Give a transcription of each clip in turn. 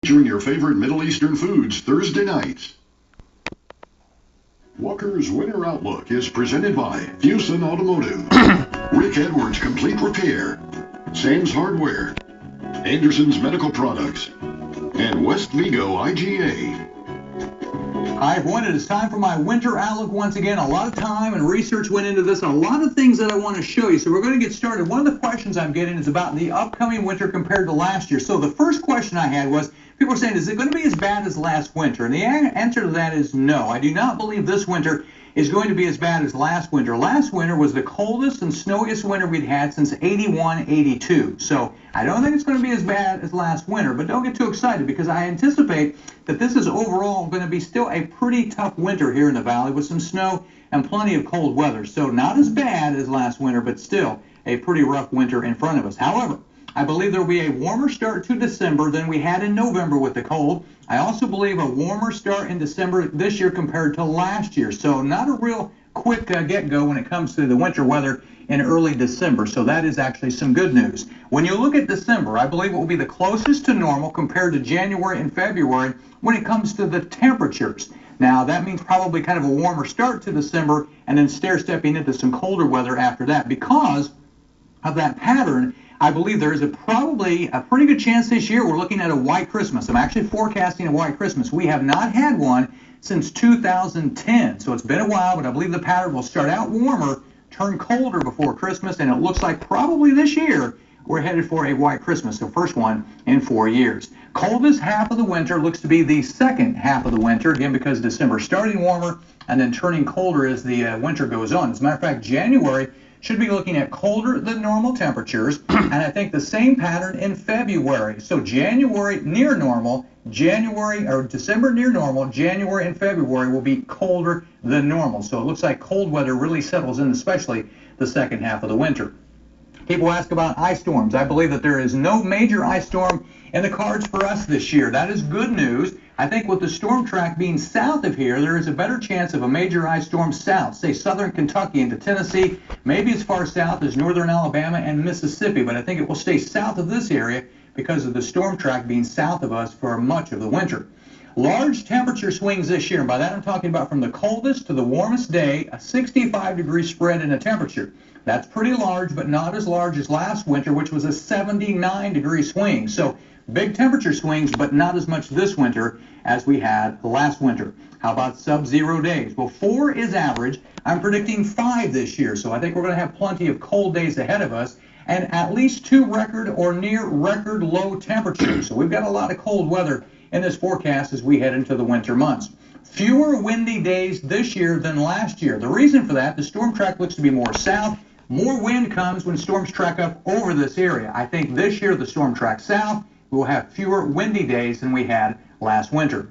Featuring your favorite Middle Eastern foods Thursday nights. Walker's Winter Outlook is presented by Fuson Automotive, Rick Edwards Complete Repair, Sam's Hardware, Anderson's Medical Products, and West Vigo IGA. Hi everyone, it is time for my winter outlook once again. A lot of time and research went into this, a lot of things that I want to show you. So we're going to get started. One of the questions I'm getting is about the upcoming winter compared to last year. So the first question I had was, people were saying, is it going to be as bad as last winter? And the answer to that is no. I do not believe this winter is going to be as bad as last winter. Last winter was the coldest and snowiest winter we'd had since 81, 82. So I don't think it's going to be as bad as last winter, but don't get too excited because I anticipate that this is overall going to be still a pretty tough winter here in the valley with some snow and plenty of cold weather. So not as bad as last winter, but still a pretty rough winter in front of us. However, I believe there will be a warmer start to December than we had in November with the cold. I also believe a warmer start in December this year compared to last year. So not a real quick get-go when it comes to the winter weather in early December. So that is actually some good news. When you look at December, I believe it will be the closest to normal compared to January and February when it comes to the temperatures. Now, that means probably kind of a warmer start to December and then stair-stepping into some colder weather after that. Because of that pattern, I believe there is probably a pretty good chance this year we're looking at a white Christmas. I'm actually forecasting a white Christmas. We have not had one since 2010, so it's been a while, but I believe the pattern will start out warmer, turn colder before Christmas, and it looks like probably this year we're headed for a white Christmas, the first one in 4 years. Coldest half of the winter looks to be the second half of the winter, again because December starting warmer and then turning colder as the winter goes on. As a matter of fact, January should be looking at colder than normal temperatures, and I think the same pattern in February. So January near normal, December near normal, January and February will be colder than normal. So it looks like cold weather really settles in, especially the second half of the winter. People ask about ice storms. I believe that there is no major ice storm in the cards for us this year. That is good news. I think with the storm track being south of here, there is a better chance of a major ice storm south, say southern Kentucky into Tennessee, maybe as far south as northern Alabama and Mississippi, but I think it will stay south of this area because of the storm track being south of us for much of the winter. Large temperature swings this year, and by that I'm talking about from the coldest to the warmest day, a 65-degree spread in the temperature. That's pretty large, but not as large as last winter, which was a 79-degree swing. So big temperature swings, but not as much this winter as we had last winter. How about sub-zero days? Well, 4 is average. I'm predicting 5 this year, so I think we're going to have plenty of cold days ahead of us and at least 2 record or near record low temperatures. So we've got a lot of cold weather in this forecast as we head into the winter months. Fewer windy days this year than last year. The reason for that, the storm track looks to be more south. More wind comes when storms track up over this area. I think this year the storm track south, we will have fewer windy days than we had last winter.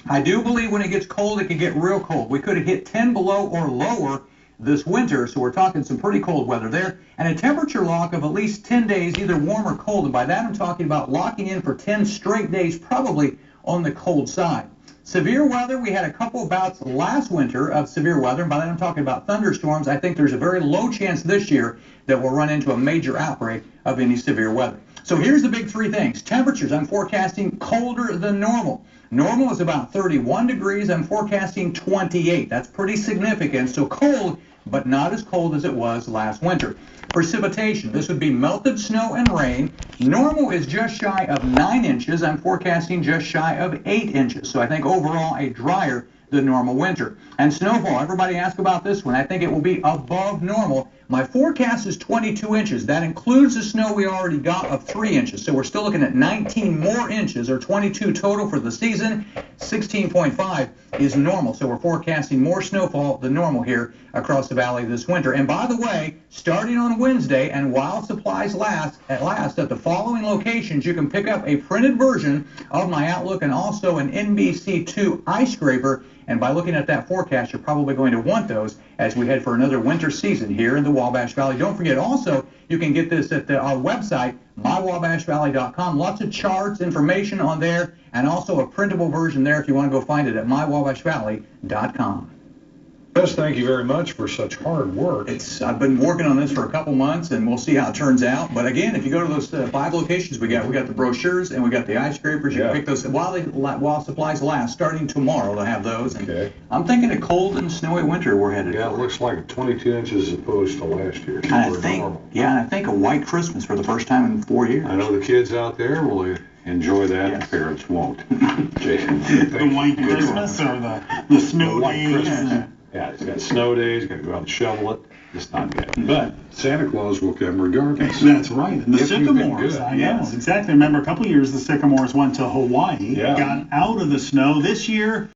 I do believe when it gets cold, it can get real cold. We could have hit 10 below or lower this winter, so we're talking some pretty cold weather there. And a temperature lock of at least 10 days, either warm or cold. And by that I'm talking about locking in for 10 straight days, probably on the cold side. Severe weather, we had a couple of bouts last winter of severe weather, and by that I'm talking about thunderstorms. I think there's a very low chance this year that we'll run into a major outbreak of any severe weather. So here's the big 3 things. Temperatures, I'm forecasting colder than normal. Normal is about 31 degrees. I'm forecasting 28. That's pretty significant. So cold, but not as cold as it was last winter. Precipitation, this would be melted snow and rain. Normal is just shy of 9 inches. I'm forecasting just shy of 8 inches. So I think overall a drier than normal winter. And snowfall, everybody asked about this one. I think it will be above normal. My forecast is 22 inches. That includes the snow we already got of 3 inches. So we're still looking at 19 more inches, or 22 total for the season. 16.5 is normal. So we're forecasting more snowfall than normal here across the valley this winter. And by the way, starting on Wednesday and while supplies last at the following locations, you can pick up a printed version of my Outlook and also an NBC2 ice scraper. And by looking at that forecast, you're probably going to want those as we head for another winter season here in the Wabash Valley. Don't forget also, you can get this at our website, mywabashvalley.com. Lots of charts, information on there, and also a printable version there if you want to go find it at mywabashvalley.com. Yes, thank you very much for such hard work. I've been working on this for a couple months, and we'll see how it turns out. But again, if you go to those 5 locations we got the brochures and we got the ice scrapers. You Yeah. can pick those while supplies last. Starting tomorrow, they'll have those. And Okay. I'm thinking a cold and snowy winter we're headed Yeah, it for. looks like 22 inches as opposed to last year. And I Super think, normal. and I think a white Christmas for the first time in 4 years. I know the kids out there will enjoy that. Yes. Parents won't. Jason, The white Christmas or the snow white days? Christmas. Yeah, it's got snow days, got to go out and shovel it. It's not good. But Santa Claus will come regardless. That's right. And the If you've been sycamores, good. I know. Yes. Exactly. Remember a couple of years the sycamores went to Hawaii, Yeah. got out of the snow. This year,